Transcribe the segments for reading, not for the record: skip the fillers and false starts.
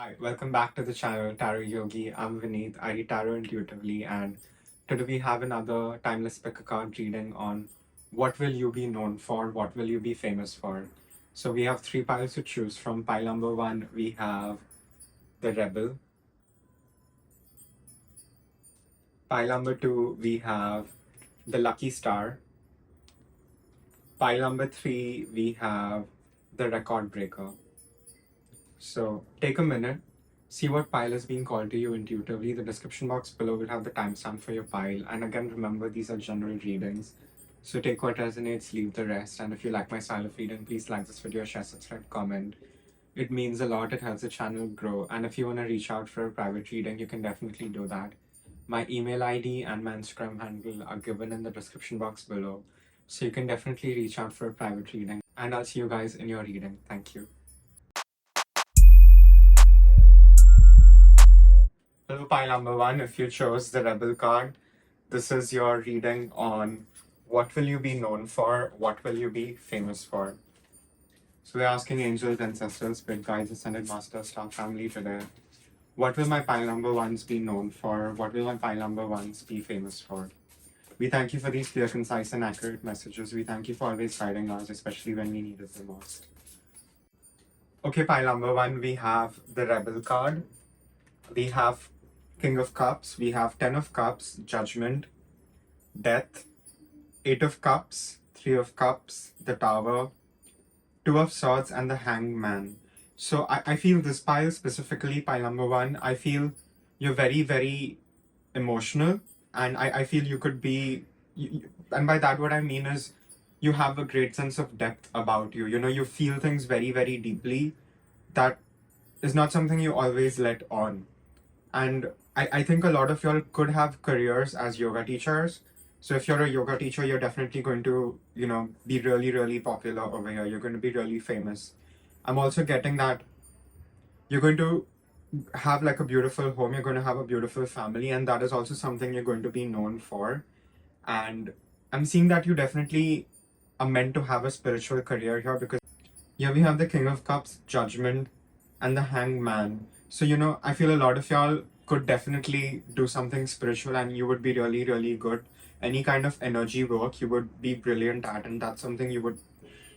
Hi, welcome back to the channel Tarot Yogi. I'm Vinit. I read tarot intuitively, and today we have another timeless pick a card reading on what will you be known for, what will you be famous for. So we have three piles to choose from. Pile number one, we have the Rebel. Pile number two, we have the Lucky Star. Pile number three, we have the Record Breaker. So take a minute, see what pile is being called to you intuitively. The description box below will have the timestamp for your pile. And again, remember, these are general readings. So take what resonates, leave the rest. And if you like my style of reading, please like this video, share, subscribe, comment. It means a lot. It helps the channel grow. And if you want to reach out for a private reading, you can definitely do that. My email ID and my Instagram handle are given in the description box below. So you can definitely reach out for a private reading. And I'll see you guys in your reading. Thank you. Hello, pile number one. If you chose the Rebel card, this is your reading on what will you be known for, what will you be famous for. So we're asking angels, ancestors, spirit guides, ascended masters, star family today. What will my pile number ones be known for? What will my pile number ones be famous for? We thank you for these clear, concise, and accurate messages. We thank you for always guiding us, especially when we need it the most. Okay, pile number one, we have the Rebel card. We have King of Cups, we have Ten of Cups, Judgment, Death, Eight of Cups, Three of Cups, the Tower, Two of Swords, and the Hanged Man. So I feel this pile, specifically pile number one, I feel you're very, very emotional, and I feel you could be, and by that what I mean is you have a great sense of depth about you. You know, you feel things very, very deeply. That is not something you always let on. And I think a lot of y'all could have careers as yoga teachers. So if you're a yoga teacher, you're definitely going to, be really, really popular over here. You're going to be really famous. I'm also getting that you're going to have like a beautiful home, you're going to have a beautiful family, and that is also something you're going to be known for. And I'm seeing that you definitely are meant to have a spiritual career here, because here we have the King of Cups, Judgment, and the Hanged Man. So, I feel a lot of y'all could definitely do something spiritual, and you would be really, really good. Any kind of energy work you would be brilliant at, and that's something you would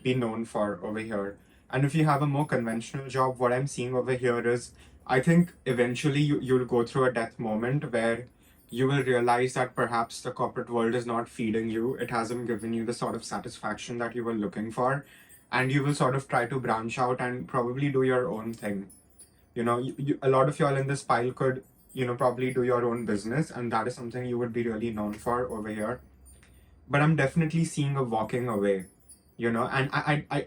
be known for over here. And if you have a more conventional job, what I'm seeing over here is I think eventually you'll go through a death moment where you will realize that perhaps the corporate world is not feeding you. It hasn't given you the sort of satisfaction that you were looking for. And you will sort of try to branch out and probably do your own thing. A lot of y'all in this pile could, probably do your own business, and that is something you would be really known for over here. But I'm definitely seeing a walking away, and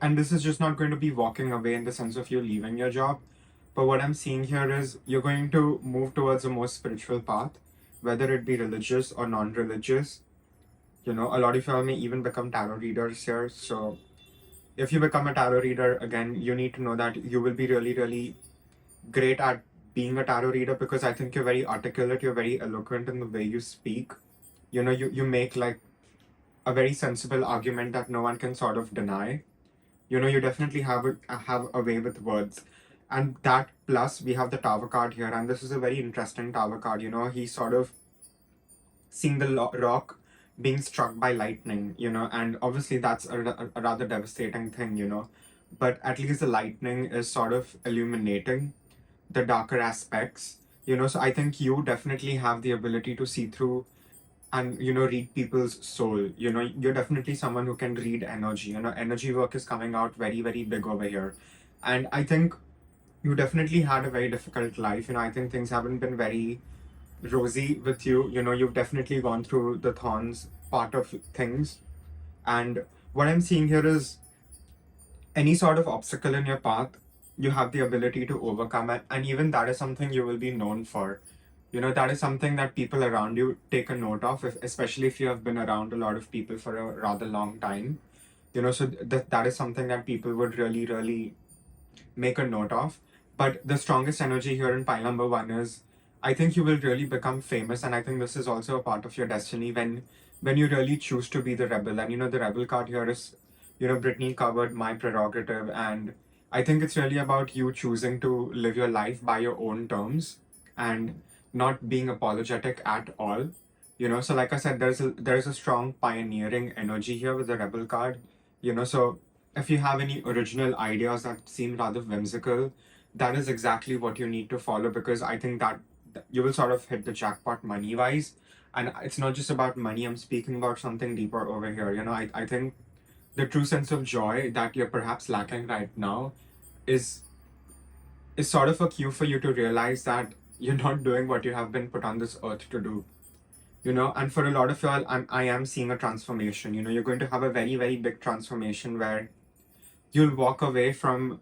and this is just not going to be walking away in the sense of you leaving your job. But what I'm seeing here is you're going to move towards a more spiritual path, whether it be religious or non-religious. A lot of y'all may even become tarot readers here. So if you become a tarot reader, again, you need to know that you will be really, really great at being a tarot reader, because I think you're very articulate, you're very eloquent in the way you speak. You make like a very sensible argument that no one can sort of deny. You definitely have a way with words. And that plus we have the Tower card here, and this is a very interesting Tower card. He's sort of seeing the rock being struck by lightning, and obviously that's a rather devastating thing, but at least the lightning is sort of illuminating the darker aspects, so I think you definitely have the ability to see through and read people's soul. You're definitely someone who can read energy. Energy work is coming out very, very big over here. And I think you definitely had a very difficult life. I think things haven't been very rosy with you. You've definitely gone through the thorns part of things. And what I'm seeing here is any sort of obstacle in your path, you have the ability to overcome it. And even that is something you will be known for. That is something that people around you take a note of, especially if you have been around a lot of people for a rather long time. So that is something that people would really, really make a note of. But the strongest energy here in pile number one is I think you will really become famous, and I think this is also a part of your destiny when you really choose to be the rebel. And the rebel card here is, Brittany covered my prerogative, and I think it's really about you choosing to live your life by your own terms and not being apologetic at all. So like I said, there's a strong pioneering energy here with the rebel card. So if you have any original ideas that seem rather whimsical, that is exactly what you need to follow, because I think that you will sort of hit the jackpot money wise. And it's not just about money, I'm speaking about something deeper over here. I think the true sense of joy that you're perhaps lacking right now is is sort of a cue for you to realize that you're not doing what you have been put on this earth to do. And for a lot of y'all, I am seeing a transformation. You're going to have a very, very big transformation where you'll walk away from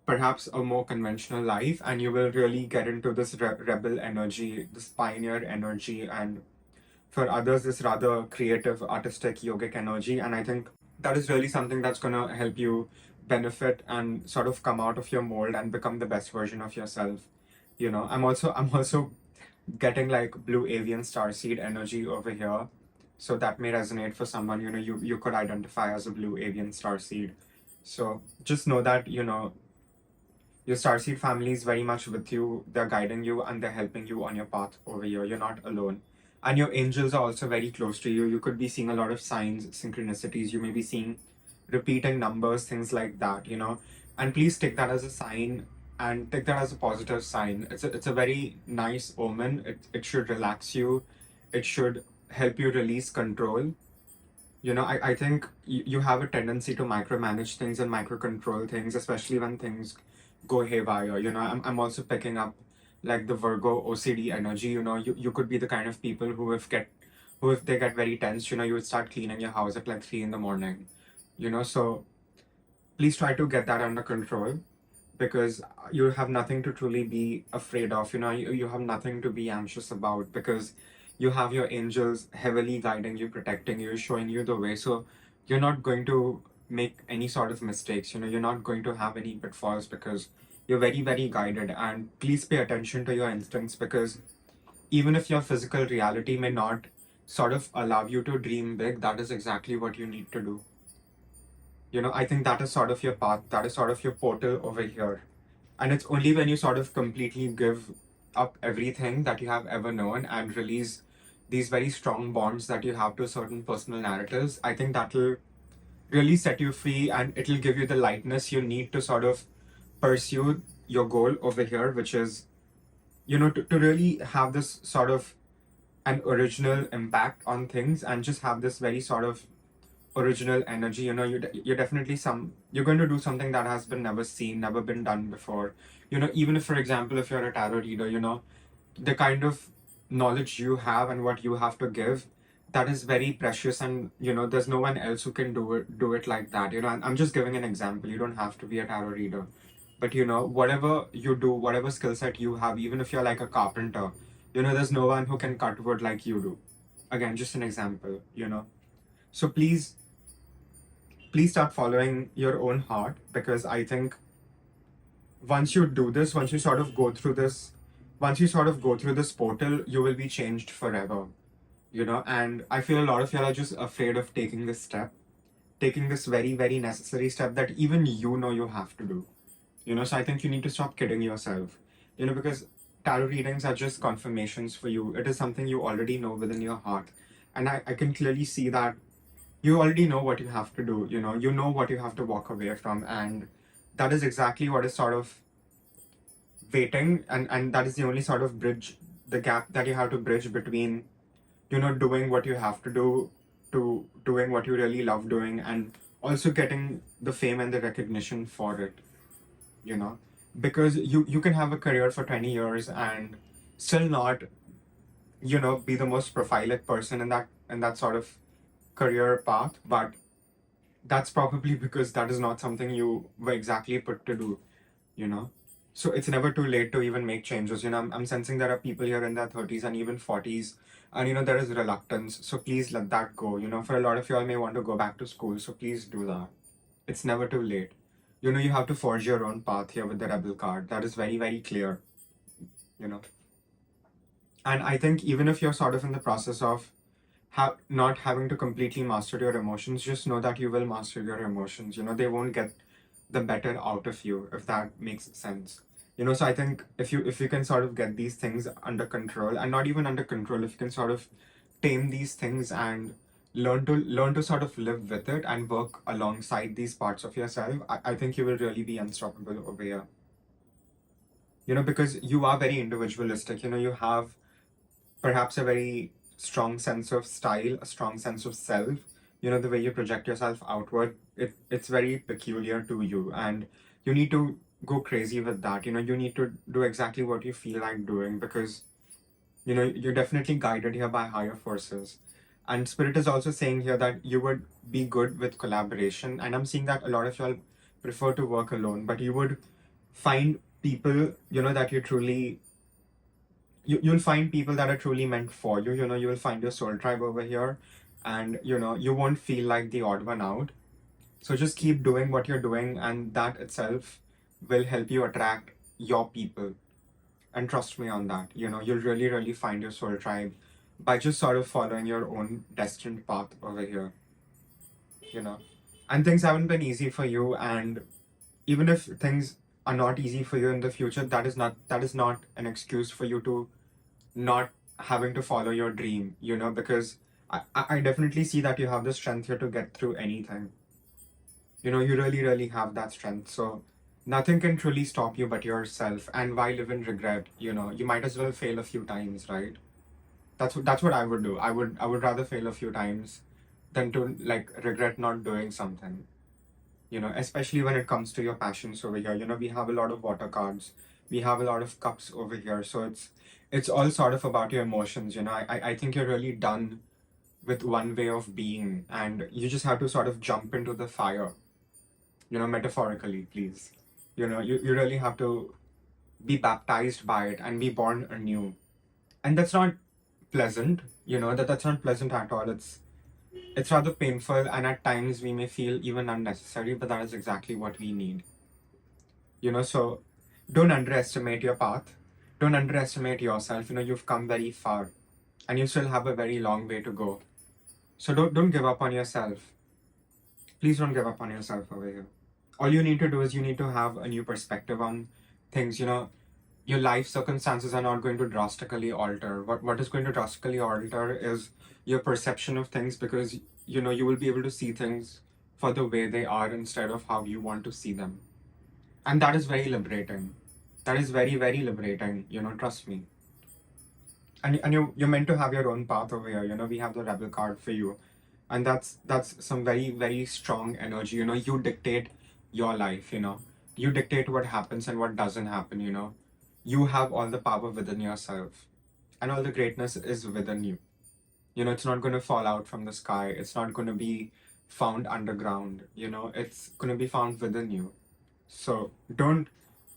perhaps a more conventional life, and you will really get into this rebel energy, this pioneer energy, and for others this rather creative, artistic, yogic energy. And I think that is really something that's going to help you benefit and sort of come out of your mold and become the best version of yourself. I'm also getting like blue avian starseed energy over here, so that may resonate for someone. You could identify as a blue avian starseed. So just know that your starseed family is very much with you. They're guiding you and they're helping you on your path over here. You're not alone. And your angels are also very close to you. You could be seeing a lot of signs, synchronicities. You may be seeing repeating numbers, things like that. And please take that as a sign and take that as a positive sign. It's a very nice omen. It should relax you. It should help you release control. I think you have a tendency to micromanage things and microcontrol things, especially when things go haywire. I'm also picking up like the Virgo OCD energy. You could be the kind of people who if they get very tense, you would start cleaning your house at like 3 in the morning. So please try to get that under control, because you have nothing to truly be afraid of. You have nothing to be anxious about, because you have your angels heavily guiding you, protecting you, showing you the way. So you're not going to make any sort of mistakes. You're not going to have any pitfalls, because you're very, very guided. And please pay attention to your instincts, because even if your physical reality may not sort of allow you to dream big, that is exactly what you need to do. I think that is sort of your path, that is sort of your portal over here. And it's only when you sort of completely give up everything that you have ever known and release these very strong bonds that you have to certain personal narratives, I think that'll really set you free, and it'll give you the lightness you need to sort of pursue your goal over here, which is, to really have this sort of an original impact on things and just have this very sort of original energy. You're definitely you're going to do something that has been never seen, never been done before. Even if, for example, if you're a tarot reader, the kind of knowledge you have and what you have to give, that is very precious. And there's no one else who can do it like that. And I'm just giving an example. You don't have to be a tarot reader, but whatever you do, whatever skill set you have, even if you're like a carpenter, there's no one who can cut wood like you do. Again, just an example. So please start following your own heart, because I think once you do this, once you sort of go through this portal, you will be changed forever. And I feel a lot of y'all are just afraid of taking this step, taking this very, very necessary step that even you have to do. So I think you need to stop kidding yourself, because tarot readings are just confirmations for you. It is something you already know within your heart. And I can clearly see that you already know what you have to do. You know what you have to walk away from. And that is exactly what is sort of waiting. And that is the only sort of the gap that you have to bridge between, doing what you have to do to doing what you really love doing, and also getting the fame and the recognition for it. you know because you can have a career for 20 years and still not be the most profiled person in that sort of career path, but that's probably because that is not something you were exactly put to do. you know so it's never too late to even make changes. I'm sensing there are people here in their 30s and even 40s, and there is reluctance, so please let that go. For a lot of y'all may want to go back to school, so please do that. It's never too late. You have to forge your own path here with the rebel card. That is very, very clear. you know and I think even if you're sort of in the process of not having to completely master your emotions, just know that you will master your emotions. They won't get the better out of you, if that makes sense. So I think if you can sort of get these things under control, and not even under control, if you can sort of tame these things and learn to sort of live with it and work alongside these parts of yourself, I think you will really be unstoppable over here. Because you are very individualistic. You have perhaps a very strong sense of style, a strong sense of self. The way you project yourself outward, it's very peculiar to you, and you need to go crazy with that. You need to do exactly what you feel like doing, because you're definitely guided here by higher forces. And spirit is also saying here that you would be good with collaboration, and I'm seeing that a lot of y'all prefer to work alone, but you would find people that you'll find people that are truly meant for you. You will find your soul tribe over here, and you won't feel like the odd one out. So just keep doing what you're doing, and that itself will help you attract your people. And trust me on that. You'll really, really find your soul tribe by just sort of following your own destined path over here. you know and things haven't been easy for you, and even if things are not easy for you in the future, that is not an excuse for you to not having to follow your dream. Because I definitely see that you have the strength here to get through anything. You really, really have that strength. So nothing can truly stop you but yourself. And why live in regret? You might as well fail a few times, right? That's what I would do. I would rather fail a few times than to like regret not doing something. Especially when it comes to your passions over here. We have a lot of water cards, we have a lot of cups over here, so it's all sort of about your emotions. I think you're really done with one way of being, and you just have to sort of jump into the fire, metaphorically, please. You really have to be baptized by it and be born anew. And that's not pleasant. That's not pleasant at all. It's rather painful, and at times we may feel even unnecessary, but that is exactly what we need. So don't underestimate your path. Don't underestimate yourself. You've come very far, and you still have a very long way to go. So don't give up on yourself. Please don't give up on yourself over here. All you need to do is you need to have a new perspective on things. Your life circumstances are not going to drastically alter. What is going to drastically alter is your perception of things, because you will be able to see things for the way they are instead of how you want to see them. And that is very liberating. That is very, very liberating. Trust me. And you're meant to have your own path over here. We have the rebel card for you, and that's some very, very strong energy. You dictate your life. You dictate what happens and what doesn't happen. You have all the power within yourself, and all the greatness is within you. It's not going to fall out from the sky. It's not going to be found underground. It's going to be found within you. So don't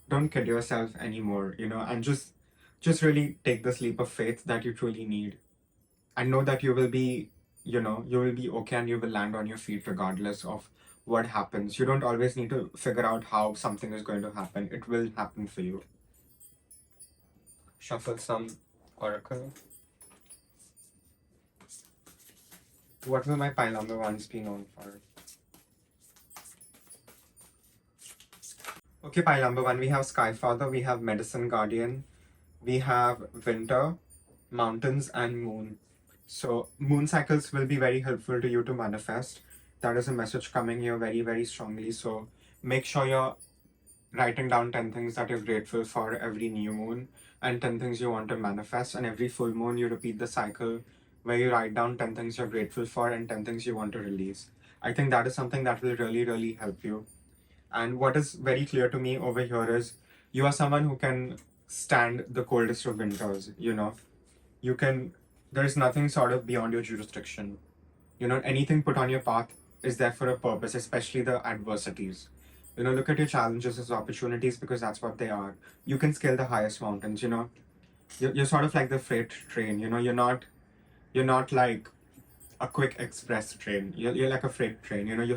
kid yourself anymore. And just really take this leap of faith that you truly need, and know that you will be okay, and you will land on your feet regardless of what happens. You don't always need to figure out how something is going to happen. It will happen for you. Shuffle some oracle. What will my pile number ones be known for? Okay, pile number one, we have Skyfather, we have Medicine Guardian, we have Winter, Mountains, and Moon. So moon cycles will be very helpful to you to manifest. That is a message coming here very, very strongly. So make sure you're writing down 10 things that you're grateful for every new moon, and 10 things you want to manifest. And every full moon, you repeat the cycle where you write down 10 things you're grateful for and 10 things you want to release. I think that is something that will really, really help you. And what is very clear to me over here is you are someone who can stand the coldest of winters. There's nothing sort of beyond your jurisdiction. Anything put on your path is there for a purpose, especially the adversities. Look at your challenges as opportunities, because that's what they are. You can scale the highest mountains. You're sort of like the freight train. You're not like a quick express train. You're like a freight train. You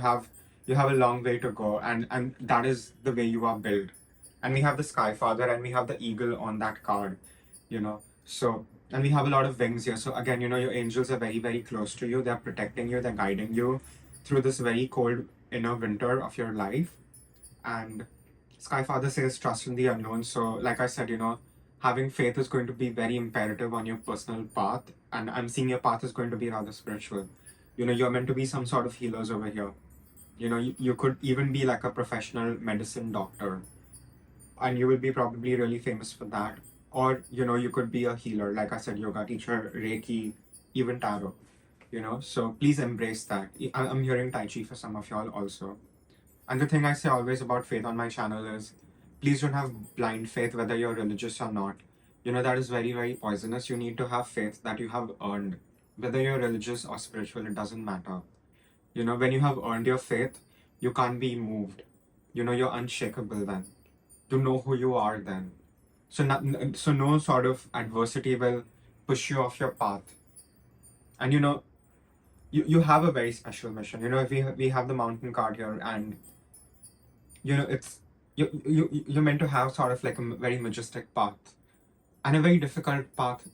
have a long way to go, and that is the way you are built. And we have the Sky Father, and we have the eagle on that card. So, and we have a lot of wings here. So again, your angels are very, very close to you. They're protecting you. They're guiding you through this very cold inner winter of your life. And Sky Father says trust in the unknown. So, like I said, having faith is going to be very imperative on your personal path. And I'm seeing your path is going to be rather spiritual. You're meant to be some sort of healers over here. You could even be like a professional medicine doctor, and you will be probably really famous for that. Or, you could be a healer, like I said, yoga teacher, Reiki, even tarot. So please embrace that. I'm hearing Tai Chi for some of y'all also. And the thing I say always about faith on my channel is please don't have blind faith, whether you're religious or not. That is very, very poisonous. You need to have faith that you have earned. Whether you're religious or spiritual, it doesn't matter. When you have earned your faith, you can't be moved. You're unshakable then. You know who you are then. So no sort of adversity will push you off your path. And you have a very special mission. We have the mountain card here, and it's you're meant to have sort of like a very majestic path and a very difficult path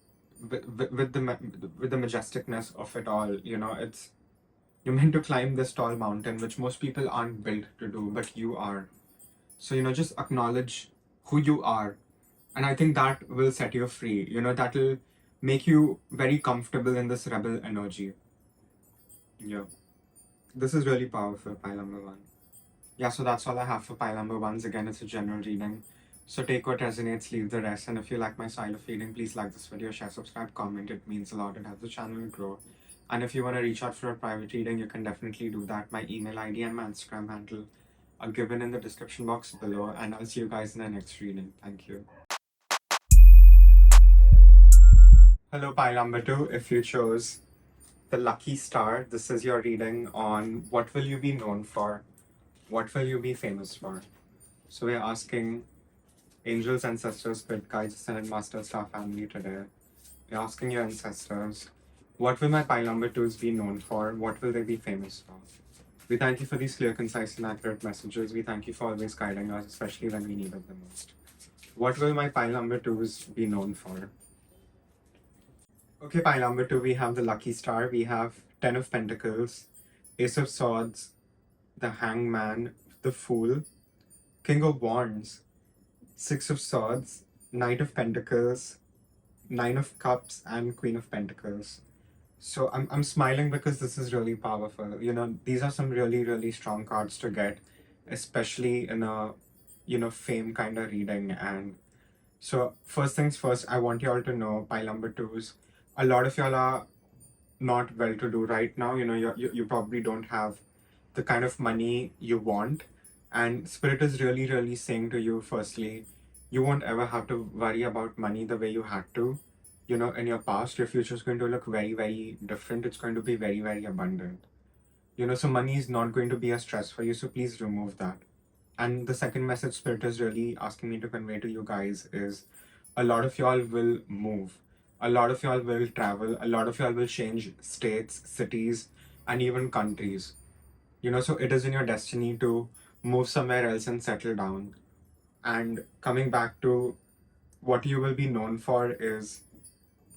with the majesticness of it all. It's you're meant to climb this tall mountain, which most people aren't built to do, but you are. So just acknowledge who you are, and I think that will set you free. That'll make you very comfortable in this rebel energy. Yeah, this is really powerful, pile number one. Yeah, so that's all I have for pile number ones. Again, it's a general reading. So take what resonates, leave the rest. And if you like my style of reading, please like this video, share, subscribe, comment. It means a lot. It helps the channel grow. And if you want to reach out for a private reading, you can definitely do that. My email ID and my Instagram handle are given in the description box below. And I'll see you guys in the next reading. Thank you. Hello, pile number two. If you chose the lucky star, this is your reading on what will you be known for? What will you be famous for? So we're asking angels, ancestors, spirit guides, ascended masters, star family today. We're asking your ancestors, what will my pile number twos be known for? What will they be famous for? We thank you for these clear, concise, and accurate messages. We thank you for always guiding us, especially when we need it the most. What will my pile number twos be known for? Okay, pile number two, we have the lucky star. We have 10 of Pentacles, Ace of Swords, the Hangman, the Fool, King of Wands, Six of Swords, Knight of Pentacles, Nine of Cups, and Queen of Pentacles. So I'm smiling because this is really powerful. These are some really, really strong cards to get, especially in a, fame kind of reading. And so first things first, I want y'all to know, pile number twos, a lot of y'all are not well to do right now. You probably don't have the kind of money you want. And Spirit is really, really saying to you, firstly, you won't ever have to worry about money the way you had to, in your past. Your future is going to look very, very different. It's going to be very, very abundant. So money is not going to be a stress for you. So please remove that. And the second message Spirit is really asking me to convey to you guys is a lot of y'all will move. A lot of y'all will travel. A lot of y'all will change states, cities, and even countries. So it is in your destiny to move somewhere else and settle down. And coming back to what you will be known for is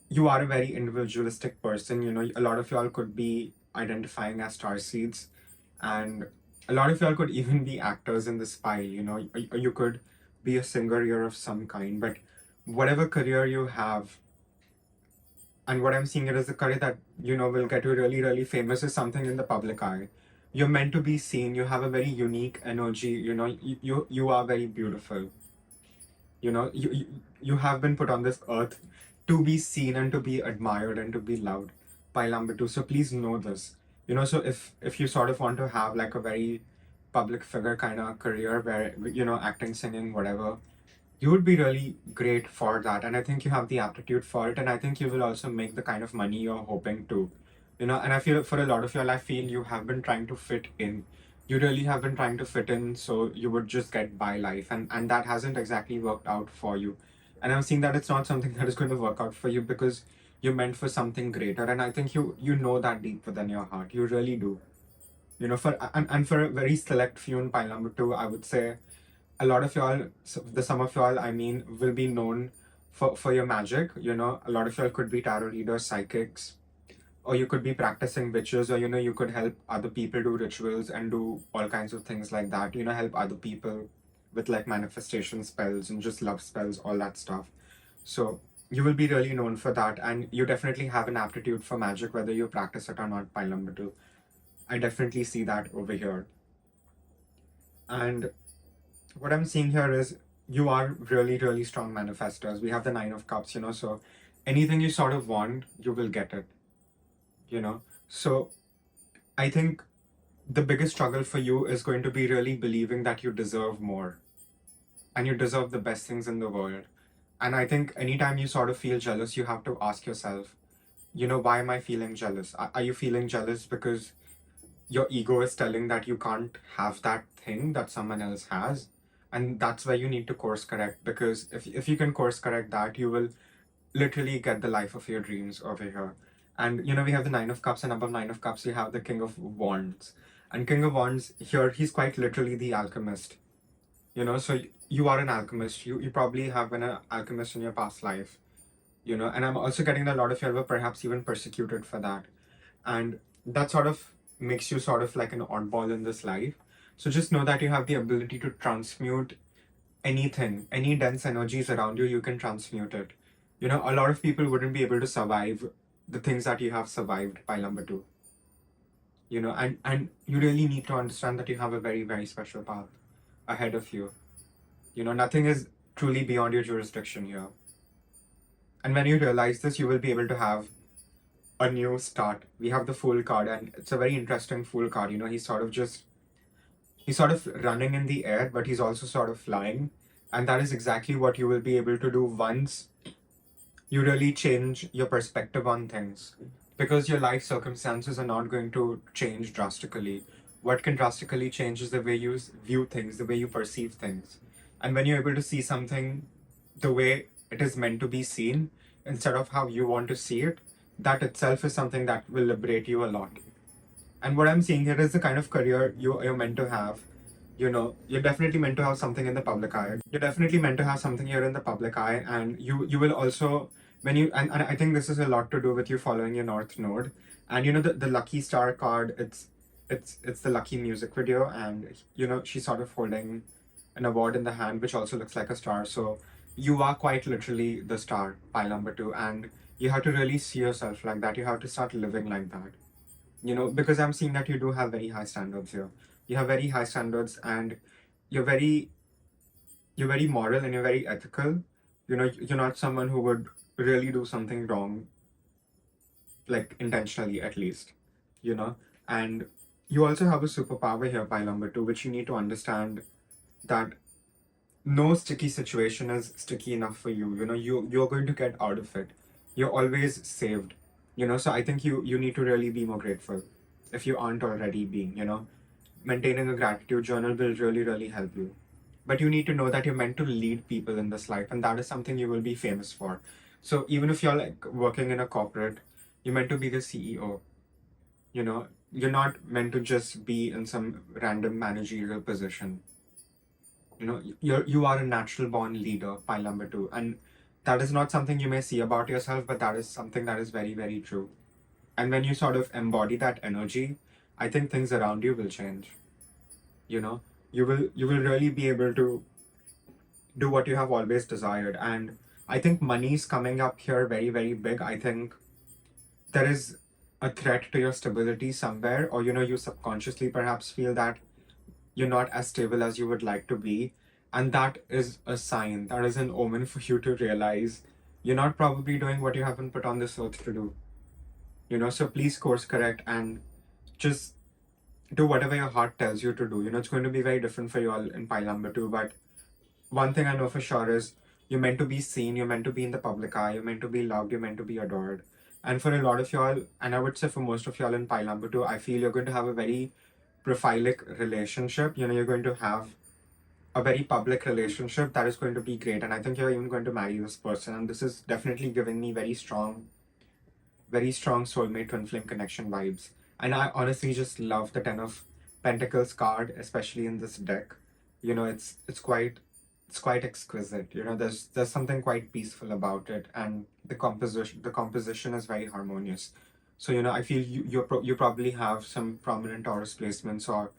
you are a very individualistic person. A lot of y'all could be identifying as starseeds, and a lot of y'all could even be actors in this pile. You could be a singer here of some kind, but whatever career you have, and what I'm seeing it as a career that will get you really, really famous, is something in the public eye. You're meant to be seen. You have a very unique energy. You are very beautiful. You have been put on this earth to be seen and to be admired and to be loved. Pile number two. So please know this. So if you sort of want to have like a very public figure kind of career where acting, singing, whatever, you would be really great for that. And I think you have the aptitude for it. And I think you will also make the kind of money you're hoping to. And I feel for a lot of y'all, I feel you have been trying to fit in. You really have been trying to fit in so you would just get by life. And that hasn't exactly worked out for you. And I'm seeing that it's not something that is going to work out for you because you're meant for something greater. And I think you know that deep within your heart. You really do. And for a very select few in pile number two, I would say a lot of y'all, the some of y'all, I mean, will be known for your magic. A lot of y'all could be tarot readers, psychics, or you could be practicing witches, or you could help other people do rituals and do all kinds of things like that, help other people with like manifestation spells and just love spells, all that stuff. So you will be really known for that, and you definitely have an aptitude for magic, whether you practice it or not, pile number two. I definitely see that over here. And what I'm seeing here is you are really, really strong manifestors. We have the Nine of Cups, so anything you sort of want, you will get it, So I think the biggest struggle for you is going to be really believing that you deserve more and you deserve the best things in the world. And I think anytime you sort of feel jealous, you have to ask yourself, why am I feeling jealous? Are you feeling jealous because your ego is telling that you can't have that thing that someone else has? And that's where you need to course correct, because if you can course correct that, you will literally get the life of your dreams over here. And we have the Nine of Cups, and above Nine of Cups, you have the King of Wands. And King of Wands here, he's quite literally the alchemist. So you are an alchemist. You probably have been an alchemist in your past life. And I'm also getting a lot of you were perhaps even persecuted for that. And that sort of makes you sort of like an oddball in this life. So just know that you have the ability to transmute anything, any dense energies around you, you can transmute it. A lot of people wouldn't be able to survive the things that you have survived by number two. And you really need to understand that you have a very, very special path ahead of you. Nothing is truly beyond your jurisdiction here. And when you realize this, you will be able to have a new start. We have the Fool card, and it's a very interesting Fool card. He's sort of running in the air, but he's also sort of flying. And that is exactly what you will be able to do once you really change your perspective on things. Because your life circumstances are not going to change drastically. What can drastically change is the way you view things, the way you perceive things. And when you're able to see something the way it is meant to be seen, instead of how you want to see it, that itself is something that will liberate you a lot. And what I'm seeing here is the kind of career you're meant to have. You're definitely meant to have something in the public eye. You're definitely meant to have something here in the public eye, and you will also, when you and I think this is a lot to do with you following your North Node. And the lucky star card, it's the lucky music video, and she's sort of holding an award in the hand, which also looks like a star. So you are quite literally the star, pile number two, and you have to really see yourself like that. You have to start living like that. Because I'm seeing that you do have very high standards here. You have very high standards, and you're very you're very moral and you're very ethical. You're not someone who would really do something wrong, like intentionally at least. You know, and you also have a superpower here, pile number two, which you need to understand that no sticky situation is sticky enough for you. You're going to get out of it. You're always saved. So I think you need to really be more grateful if you aren't already being. Maintaining a gratitude journal will really, really help you. But you need to know that you're meant to lead people in this life, and that is something you will be famous for. So even if you're like working in a corporate, you're meant to be the CEO. You're not meant to just be in some random managerial position. You are a natural born leader, pile number two. And that is not something you may see about yourself, but that is something that is very, very true. And when you sort of embody that energy, I think things around you will change. You know, you will really be able to do what you have always desired. And I think money is coming up here very, very big. I think there is a threat to your stability somewhere, or you subconsciously perhaps feel that you're not as stable as you would like to be. And that is a sign, that is an omen for you to realize you're not probably doing what you haven't put on this earth to do. So please course correct and just do whatever your heart tells you to do. It's going to be very different for you all in pile number two. But one thing I know for sure is you're meant to be seen, you're meant to be in the public eye, you're meant to be loved, you're meant to be adored. And for a lot of y'all, and I would say for most of y'all in pile number two, I feel you're going to have a very prophilic relationship. You're going to have a very public relationship that is going to be great. And I think you're even going to marry this person. And this is definitely giving me very strong soulmate twin flame connection vibes. And I honestly just love the Ten of Pentacles card, especially in this deck. It's quite exquisite. There's something quite peaceful about it, and the composition is very harmonious. So, I feel you probably have some prominent Taurus placements, or,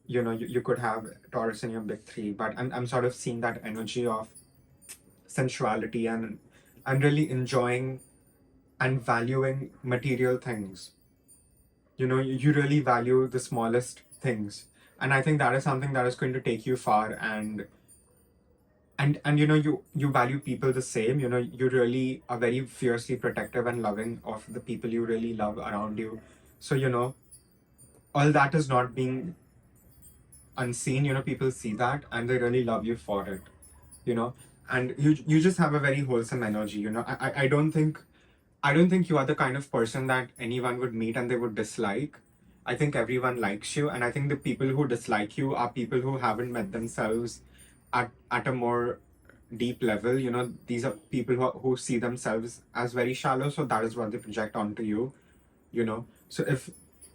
you could have Taurus in your big three, but I'm sort of seeing that energy of sensuality and really enjoying and valuing material things. You really value the smallest things. And I think that is something that is going to take you far, and you value people the same. You really are very fiercely protective and loving of the people you really love around you. So, all that is not being unseen. People see that and they really love you for it. you know and you just have a very wholesome energy. I don't think you are the kind of person that anyone would meet and they would dislike. I think everyone likes you, and I think the people who dislike you are people who haven't met themselves at a more deep level. These are people who see themselves as very shallow, so that is what they project onto you. So if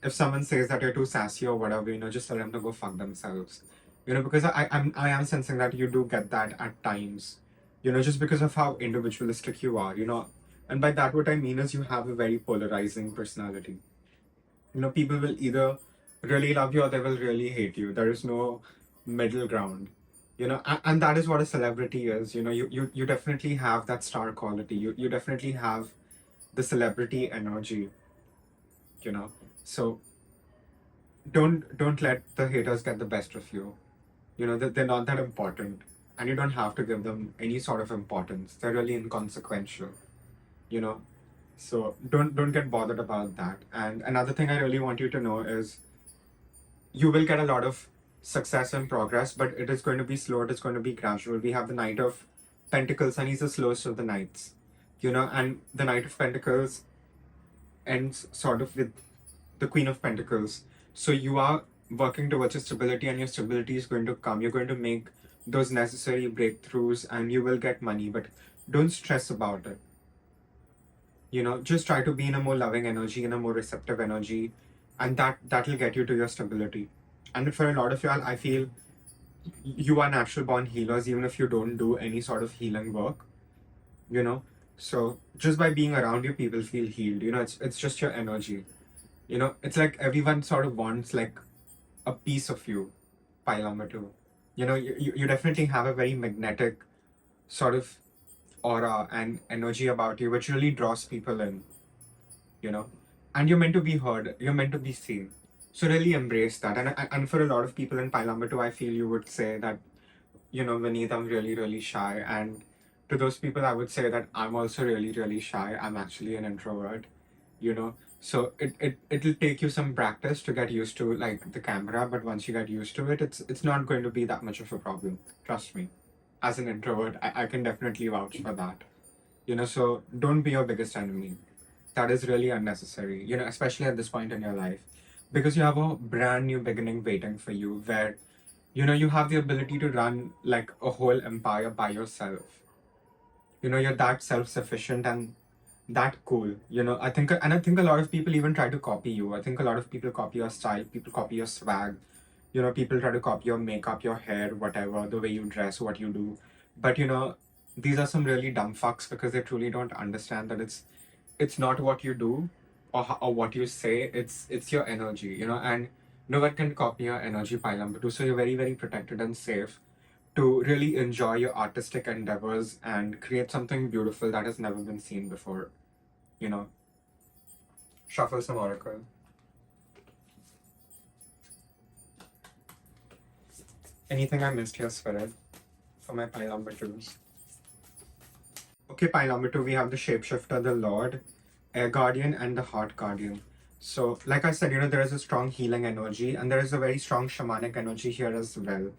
someone says that you're too sassy or whatever, just tell them to go fuck themselves. Because I am sensing that you do get that at times. Just because of how individualistic you are. And by that, what I mean is you have a very polarizing personality. People will either really love you or they will really hate you. There is no middle ground. And that is what a celebrity is. You definitely have that star quality. You definitely have the celebrity energy. you know so don't let the haters get the best of you. That they're not that important, and you don't have to give them any sort of importance. They're really inconsequential. you know so don't get bothered about that. And another thing I really want you to know is you will get a lot of success and progress, but it is going to be slow, it is going to be gradual. We have the Knight of Pentacles, and he's the slowest of the knights. And the Knight of Pentacles ends sort of with the Queen of Pentacles. So you are working towards your stability, and your stability is going to come. You're going to make those necessary breakthroughs, and you will get money, but don't stress about it. Just try to be in a more loving energy, in a more receptive energy, and that'll get you to your stability. And for a lot of y'all, I feel you are natural born healers, even if you don't do any sort of healing work. So just by being around you, people feel healed. It's just your energy. It's like everyone sort of wants like a piece of you. Pile number two. You definitely have a very magnetic sort of aura and energy about you, which really draws people in. you know and you're meant to be heard, you're meant to be seen. So really embrace that. And for a lot of people in pile number two, I feel you would say that, Vineet, I'm really, really shy. And to those people, I would say that I'm also really, really shy. I'm actually an introvert. So it'll take you some practice to get used to like the camera, but once you get used to it, it's not going to be that much of a problem. Trust me. As an introvert, I can definitely vouch for that. So don't be your biggest enemy. That is really unnecessary, especially at this point in your life. Because you have a brand new beginning waiting for you, where you have the ability to run like a whole empire by yourself. You're that self-sufficient and that cool. I think a lot of people even try to copy you. I think a lot of people copy your style, people copy your swag. People try to copy your makeup, your hair, whatever, the way you dress, what you do. But these are some really dumb fucks, because they truly don't understand that it's not what you do, or what you say. It's your energy. And no one can copy your energy, pile number two. So you're very, very protected and safe to really enjoy your artistic endeavors and create something beautiful that has never been seen before. you know Shuffle some oracle. Anything I missed here, Spirit, for my pile number twos? Okay, pile number two, we have the shapeshifter, the Lord, Air Guardian, and the Heart Guardian. So, like I said, there is a strong healing energy, and there is a very strong shamanic energy here as well.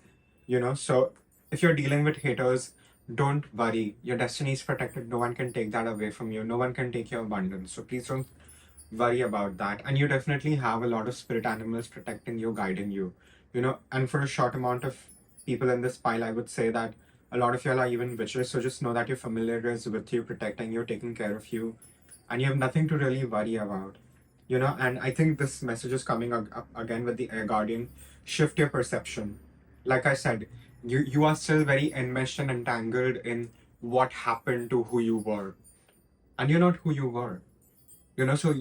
So if you're dealing with haters, don't worry. Your destiny is protected. No one can take that away from you. No one can take your abundance. So please don't worry about that. And you definitely have a lot of spirit animals protecting you, guiding you. And for a short amount of people in this pile, I would say that a lot of y'all are even witches. So just know that your familiar is with you, protecting you, taking care of you, and you have nothing to really worry about. And I think this message is coming up again with the Air Guardian. Shift your perception. Like I said, you are still very enmeshed and entangled in what happened to who you were, and you're not who you were. So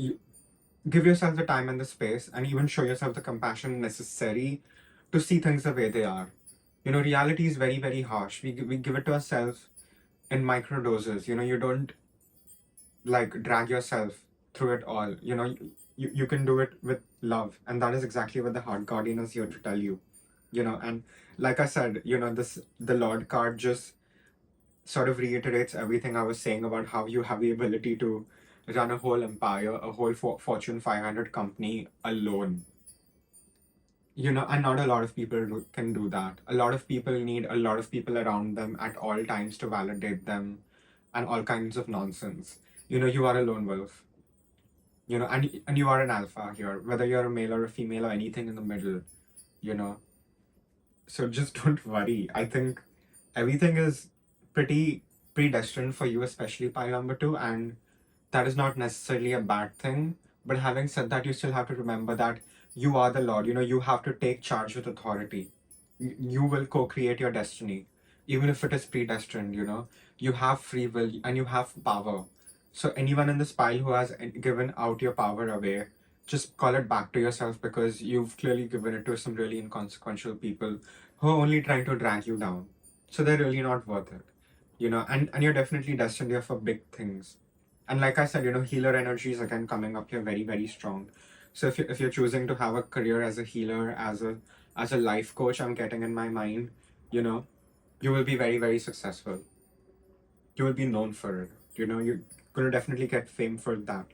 give yourself the time and the space, and even show yourself the compassion necessary to see things the way they are. Reality is very, very harsh. We give it to ourselves in micro doses. You don't like drag yourself through it all. You can do it with love, and that is exactly what the heart guardian is here to tell you. And like I said, the Lord card just sort of reiterates everything I was saying about how you have the ability to run a whole empire, a whole Fortune 500 company alone. And not a lot of people can do that. A lot of people need a lot of people around them at all times to validate them and all kinds of nonsense. You are a lone wolf. And you are an alpha here, whether you're a male or a female or anything in the middle, you know. So just don't worry. I think everything is pretty predestined for you, especially pile number two, and that is not necessarily a bad thing. But having said that, you still have to remember that you are the Lord. You have to take charge with authority. You will co-create your destiny, even if it is predestined. You have free will and you have power. So anyone in this pile who has given out your power away, just call it back to yourself, because you've clearly given it to some really inconsequential people who are only trying to drag you down. So they're really not worth it. And you're definitely destined here for big things. And like I said, healer energy is again coming up here very, very strong. So if you're choosing to have a career as a healer, as a life coach, I'm getting in my mind, you know, you will be very, very successful. You will be known for it. You're gonna definitely get fame for that.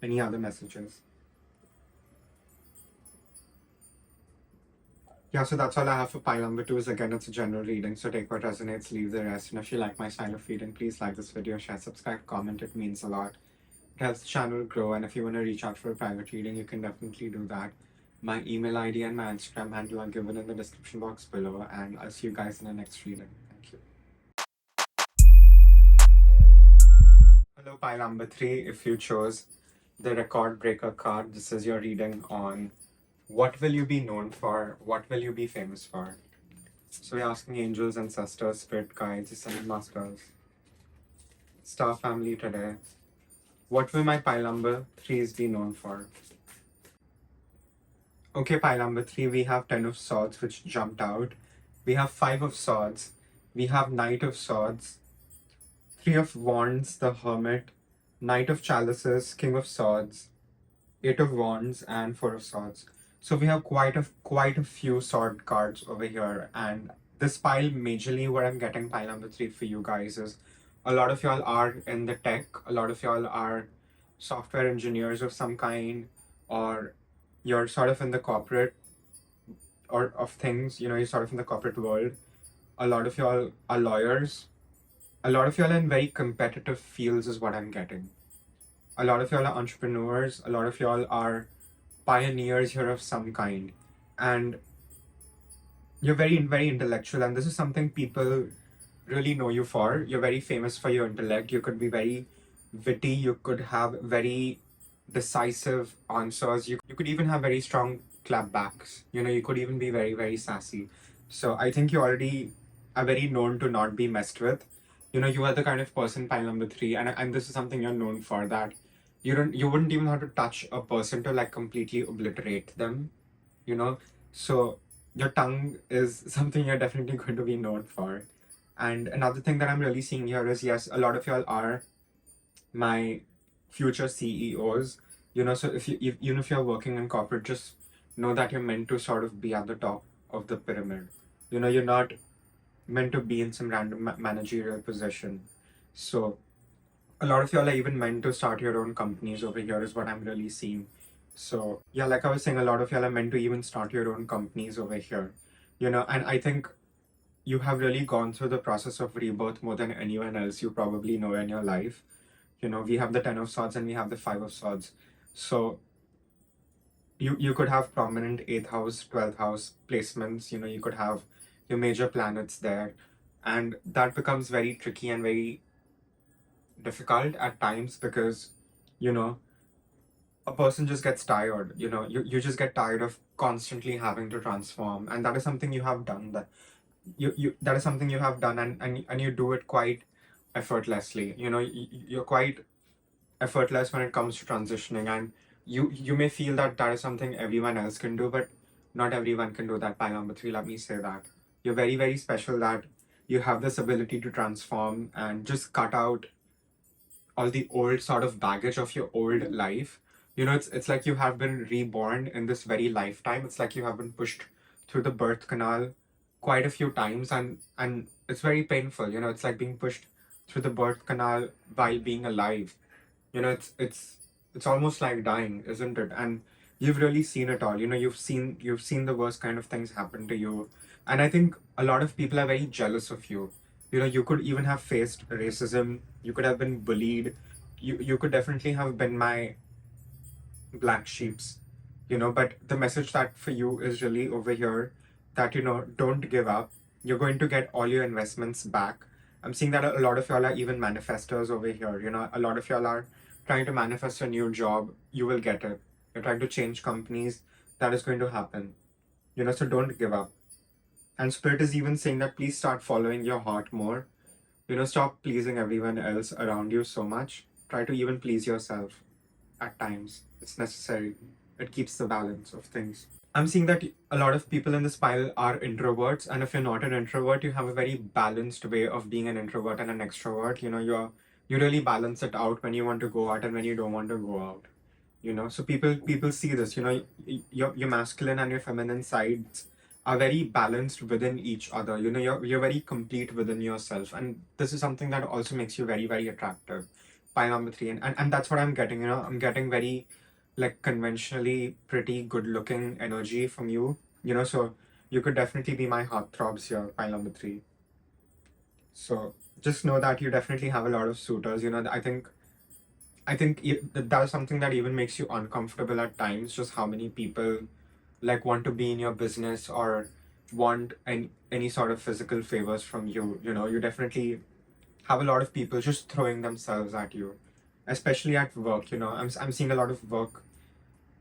Any other messages? Yeah, so that's all I have for pile number two. Is again, it's a general reading, so take what resonates, leave the rest. And if you like my style of reading, please like this video, share, subscribe, comment. It means a lot. It helps the channel grow, and if you want to reach out for a private reading, you can definitely do that. My email ID and my Instagram handle are given in the description box below, and I'll see you guys in the next reading. Thank you. Hello, pile number three. If you chose the record breaker card, this is your reading on what will you be known for, what will you be famous for. So we're asking angels, ancestors, spirit guides, ascended masters, star family today. What will my pile number threes be known for? Okay, pile number three, we have 10 of swords, which jumped out. We have 5 of swords. We have knight of swords, 3 of wands, the hermit, knight of chalices, king of swords, 8 of wands, and 4 of swords. So we have quite a few sword cards over here, and this pile, majorly what I'm getting pile number three for you guys is a lot of y'all are in the tech, a lot of y'all are software engineers of some kind, or you're sort of in the corporate or of things, you're sort of in the corporate world. A lot of y'all are lawyers. A lot of y'all are in very competitive fields is what I'm getting. A lot of y'all are entrepreneurs. A lot of y'all are pioneers here of some kind. And you're very, very intellectual. And this is something people really know you for. You're very famous for your intellect. You could be very witty. You could have very decisive answers. You could even have very strong clapbacks. You could even be very, very sassy. So I think you already are very known to not be messed with. You are the kind of person, pile number three, and this is something you're known for, that you wouldn't even have to touch a person to like completely obliterate them. So your tongue is something you're definitely going to be known for. And another thing that I'm really seeing here is, yes, a lot of y'all are my future CEOs. So even if you're working in corporate, just know that you're meant to sort of be at the top of the pyramid. You're not meant to be in some random managerial position. So a lot of y'all are even meant to start your own companies over here is what I'm really seeing. So yeah, like I was saying, a lot of y'all are meant to even start your own companies over here. And I think you have really gone through the process of rebirth more than anyone else you probably know in your life. We have the 10 of swords and we have the 5 of swords. So you could have prominent 8th house, 12th house placements. You could have your major planets there. And that becomes very tricky and very difficult at times, because, you know, a person just gets tired. You just get tired of constantly having to transform. And that is something you have done. That is something you have done, and you do it quite effortlessly. You're quite effortless when it comes to transitioning, and you may feel that that is something everyone else can do, but not everyone can do that. Pile number 3, let me say that you're very, very special, that you have this ability to transform and just cut out all the old sort of baggage of your old life. It's like you have been reborn in this very lifetime. It's like you have been pushed through the birth canal quite a few times, and it's very painful. It's like being pushed through the birth canal while being alive. It's almost like dying, isn't it? And you've really seen it all. You've seen the worst kind of things happen to you, and I think a lot of people are very jealous of you. You could even have faced racism. You could have been bullied. You could definitely have been my black sheeps. But the message that for you is really over here, that don't give up. You're going to get all your investments back. I'm seeing that a lot of y'all are even manifestors over here. A lot of y'all are trying to manifest a new job. You will get it. You're trying to change companies. That is going to happen. So don't give up. And Spirit is even saying that please start following your heart more. Stop pleasing everyone else around you so much. Try to even please yourself at times. It's necessary. It keeps the balance of things. I'm seeing that a lot of people in this pile are introverts, and if you're not an introvert, you have a very balanced way of being an introvert and an extrovert. You really balance it out when you want to go out and when you don't want to go out. So people see this. Your masculine and your feminine sides are very balanced within each other. You're very complete within yourself, and this is something that also makes you very, very attractive. Pile number 3, and that's what I'm getting. I'm getting very, like, conventionally pretty good looking energy from you. So you could definitely be my heartthrobs here. Pile number 3. So just know that you definitely have a lot of suitors. That is something that even makes you uncomfortable at times. Just how many people like want to be in your business or want any sort of physical favors from you. You definitely have a lot of people just throwing themselves at you, especially at work. I'm seeing a lot of work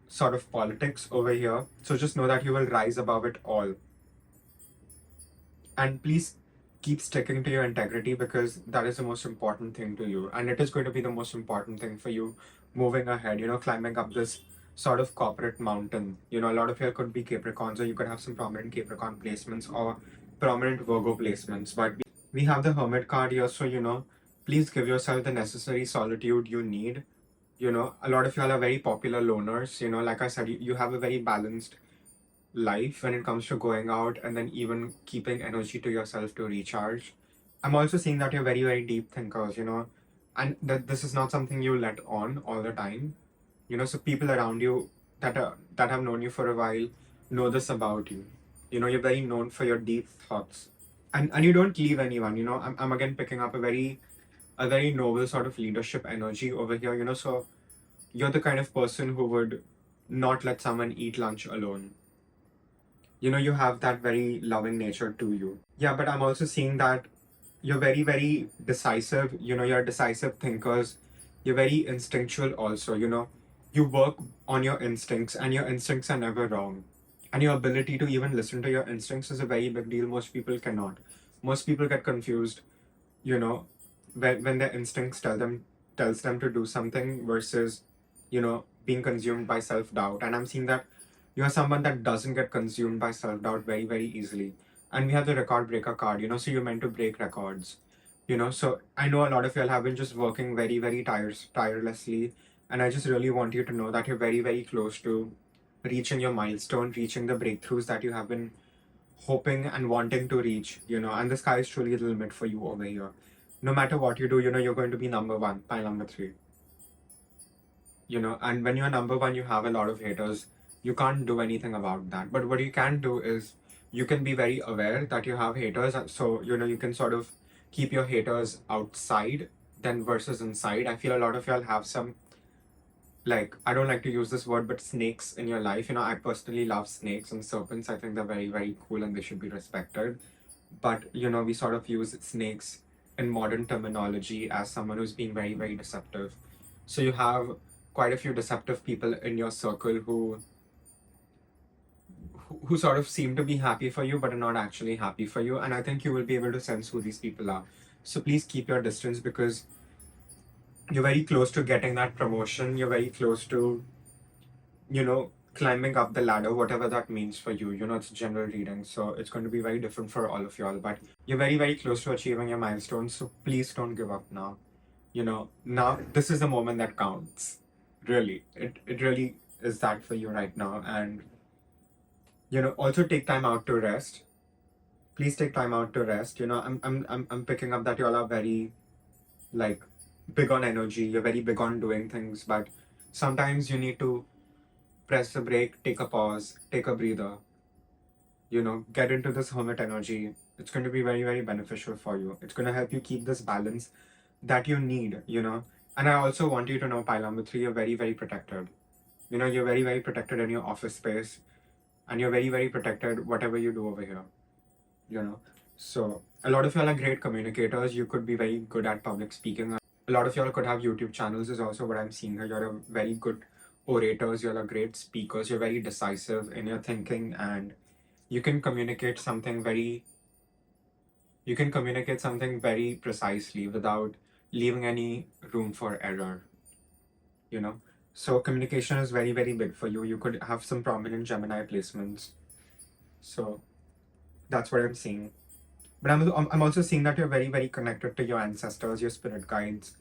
sort of politics over here. So just know that you will rise above it all. And please keep sticking to your integrity, because that is the most important thing to you. And it is going to be the most important thing for you moving ahead, climbing up this sort of corporate mountain. A lot of you could be Capricorns, or you could have some prominent Capricorn placements or prominent Virgo placements. But we have the Hermit card here. So, please give yourself the necessary solitude you need. A lot of y'all are very popular loners. Like I said, you have a very balanced life when it comes to going out and then even keeping energy to yourself to recharge. I'm also seeing that you're very, very deep thinkers, and that this is not something you let on all the time. So people around you that have known you for a while know this about you. You're very known for your deep thoughts, and you don't leave anyone. I'm again picking up a very noble sort of leadership energy over here. So you're the kind of person who would not let someone eat lunch alone. You have that very loving nature to you. Yeah, but I'm also seeing that you're very, very decisive. You're decisive thinkers. You're very instinctual also. You work on your instincts, and your instincts are never wrong. And your ability to even listen to your instincts is a very big deal. Most people cannot. Most people get confused, you know, when their instincts tells them to do something versus, being consumed by self-doubt. And I'm seeing that you're someone that doesn't get consumed by self-doubt very, very easily. And we have the record breaker card, so you're meant to break records. So I know a lot of y'all have been just working very, very tirelessly. And I just really want you to know that you're very, very close to reaching your milestone, reaching the breakthroughs that you have been hoping and wanting to reach, and the sky is truly the limit for you over here. No matter what you do, you're going to be number one. Pile number 3. And when you're number one, you have a lot of haters. You can't do anything about that. But what you can do is you can be very aware that you have haters. So, you can sort of keep your haters outside then versus inside. I feel a lot of y'all have some, like, I don't like to use this word, but snakes in your life. I personally love snakes and serpents. I think they're very, very cool and they should be respected. But, we sort of use snakes in modern terminology as someone who's being very, very deceptive. So you have quite a few deceptive people in your circle who sort of seem to be happy for you but are not actually happy for you. And I think you will be able to sense who these people are. So please keep your distance, because you're very close to getting that promotion. You're very close to, climbing up the ladder, whatever that means for you. It's a general reading, so it's going to be very different for all of y'all. But you're very, very close to achieving your milestones, so please don't give up now. Now this is the moment that counts. Really, it really is that for you right now. And also take time out to rest. Please take time out to rest. I'm picking up that y'all are very, like, big on energy. You're very big on doing things, but sometimes you need to press a break, take a pause, take a breather, get into this hermit energy. It's going to be very, very beneficial for you. It's going to help you keep this balance that you need. And I also want you to know, pile number 3, you're very, very protected. You're very, very protected in your office space, and you're very, very protected whatever you do over here, you know. So a lot of y'all are great communicators. You could be very good at public speaking. A lot of y'all could have YouTube channels, is also what I'm seeing here. You're a very good orators, you're a great speakers, you're very decisive in your thinking, and you can communicate something very precisely without leaving any room for error, you know. So communication is very, very big for you. You could have some prominent Gemini placements. So that's what I'm seeing. But I'm also seeing that you're very, very connected to your ancestors, your spirit guides.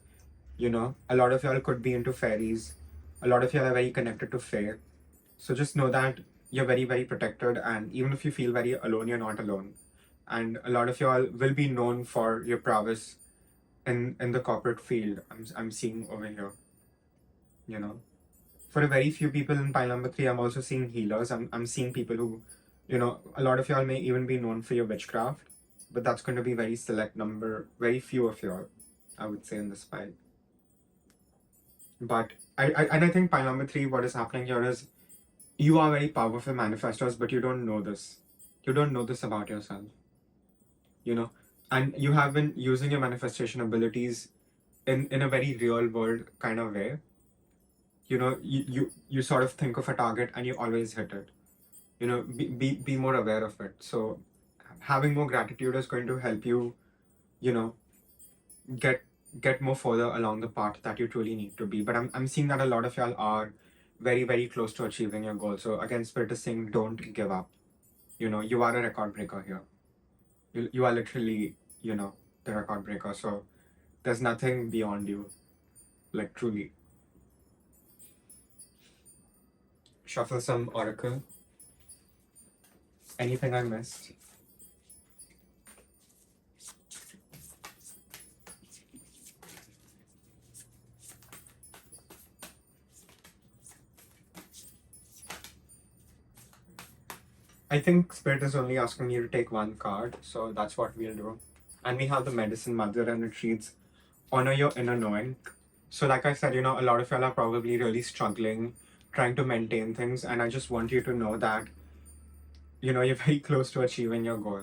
A lot of y'all could be into fairies. A lot of y'all are very connected to faith. So just know that you're very, very protected, and even if you feel very alone, you're not alone. And a lot of y'all will be known for your prowess in the corporate field. I'm seeing over here. For a very few people in pile number 3, I'm also seeing healers. I'm seeing people who, a lot of y'all may even be known for your witchcraft, but that's going to be very select number, very few of y'all, I would say, in this pile. But I think pile number 3, what is happening here is you are very powerful manifestors, but you don't know this. You don't know this about yourself, and you have been using your manifestation abilities in a very real world kind of way. You sort of think of a target and you always hit it. Be more aware of it. So having more gratitude is going to help you, you know, get more further along the path that you truly need to be. But I'm seeing that a lot of y'all are very, very close to achieving your goal. So again, Spirit is saying, don't give up. You are a record breaker here. You are literally, the record breaker. So there's nothing beyond you, like, truly. Shuffle some oracle. Anything I missed? I think Spirit is only asking you to take one card, so that's what we'll do. And we have the Medicine Mother, and it reads, honor your inner knowing. So like I said, a lot of y'all are probably really struggling, trying to maintain things, and I just want you to know that, you're very close to achieving your goal.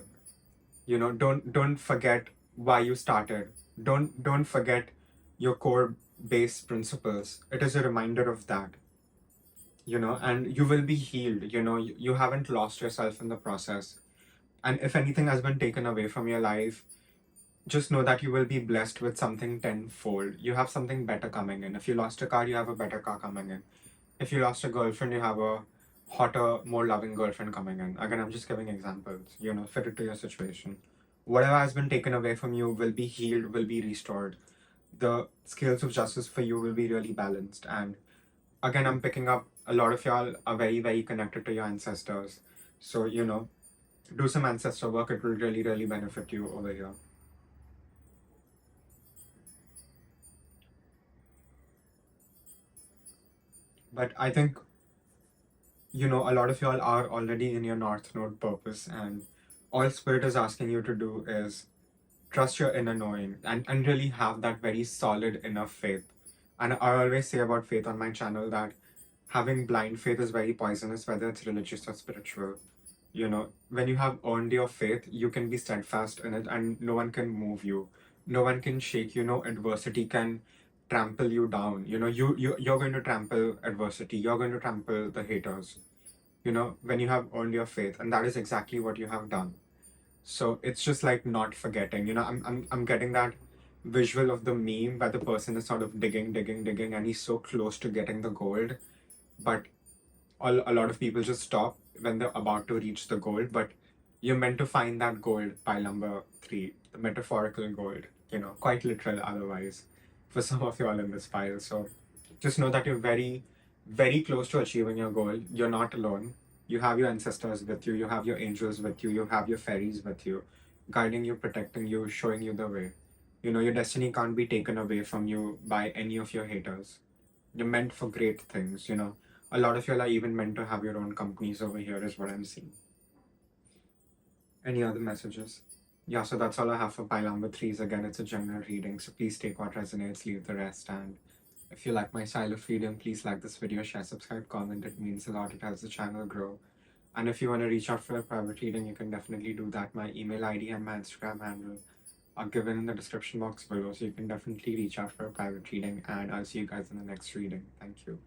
Don't forget why you started. Don't forget your core base principles. It is a reminder of that. And you will be healed. You haven't lost yourself in the process. And if anything has been taken away from your life, just know that you will be blessed with something tenfold. You have something better coming in. If you lost a car, you have a better car coming in. If you lost a girlfriend, you have a hotter, more loving girlfriend coming in. Again, I'm just giving examples, fit it to your situation. Whatever has been taken away from you will be healed, will be restored. The scales of justice for you will be really balanced. And again, I'm picking up a lot of y'all are very, very connected to your ancestors. So, do some ancestor work. It will really, really benefit you over here. But I think, a lot of y'all are already in your North Node purpose, and all Spirit is asking you to do is trust your inner knowing and really have that very solid inner faith. And I always say about faith on my channel that having blind faith is very poisonous, whether it's religious or spiritual. When you have earned your faith, you can be steadfast in it, and no one can move you. No one can shake you. No adversity can trample you down. You're going to trample adversity. You're going to trample the haters. When you have earned your faith, and that is exactly what you have done. So it's just like not forgetting. I'm getting that visual of the meme where the person is sort of digging, and he's so close to getting the gold, but a lot of people just stop when they're about to reach the gold. But you're meant to find that gold, pile number 3, the metaphorical gold, quite literal otherwise, for some of you all in this pile. So just know that you're very, very close to achieving your goal. You're not alone. You have your ancestors with you, you have your angels with you, you have your fairies with you, guiding you, protecting you, showing you the way. Your destiny can't be taken away from you by any of your haters. You're meant for great things. A lot of you are even meant to have your own companies over here, is what I'm seeing. Any other messages? Yeah, so that's all I have for pile number 3s. Again, it's a general reading, so please take what resonates, leave the rest. And if you like my style of reading, please like this video, share, subscribe, comment. It means a lot. It helps the channel grow. And if you want to reach out for a private reading, you can definitely do that. My email ID and my Instagram handle are given in the description box below, so you can definitely reach out for a private reading. And I'll see you guys in the next reading. Thank you.